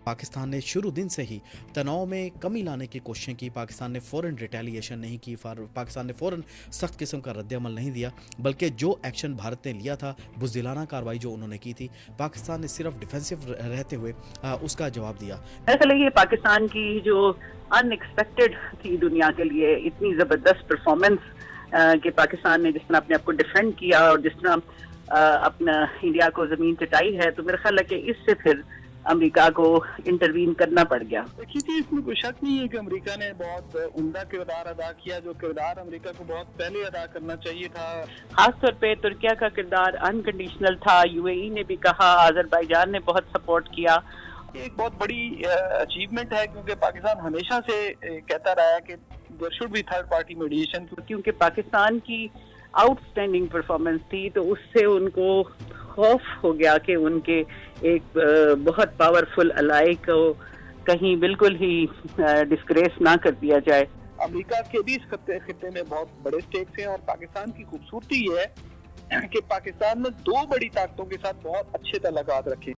पाकिस्तान ने शुरू दिन से ही तनाव में कमी लाने की कोशिशें की। पाकिस्तान ने फ़ौरन रिटेलिएशन नहीं की, पाकिस्तान ने फ़ौरन सख्त किस्म का रद्द-ए-अमल नहीं दिया, बल्कि जो एक्शन भारत ने लिया था, बुज़दिलाना कार्रवाई जो उन्होंने की थी, पाकिस्तान ने सिर्फ डिफेंसिव रहते हुए उसका जवाब दिया। ऐसा लगे पाकिस्तान की जो अनएक्सपेक्टेड थी दुनिया के लिए, इतनी ज़बरदस्त परफॉर्मेंस कि पाकिस्तान ने जिस तरह अपने आप को डिफेंड किया और जिस तरह अपना इंडिया को ज़मीन चटाई है, तो मेरा ख्याल है कि इससे फिर अमेरिका को इंटरवीन करना पड़ गया। देखिए कि इसमें कोई शक नहीं है कि अमेरिका ने बहुत उम्दा किरदार अदा किया, जो किरदार अमेरिका को बहुत पहले अदा करना चाहिए था। खासतौर पे तुर्किया का किरदार अनकंडीशनल था। यूएई ने भी कहा, अजरबैजान ने बहुत सपोर्ट किया। एक बहुत बड़ी अचीवमेंट है, क्योंकि पाकिस्तान हमेशा से कहता रहा है कि there should be third party mediation. क्योंकि पाकिस्तान की आउटस्टैंडिंग परफॉर्मेंस थी, तो उससे उनको खौफ हो गया कि उनके एक बहुत पावरफुल अलाई को कहीं बिल्कुल ही डिस्ग्रेस ना कर दिया जाए। अमेरिका के भी इस खत्ते में बहुत बड़े स्टेक्स हैं, और पाकिस्तान की खूबसूरती ये है कि पाकिस्तान ने दो बड़ी ताकतों के साथ बहुत अच्छे ताल्लुकात रखे।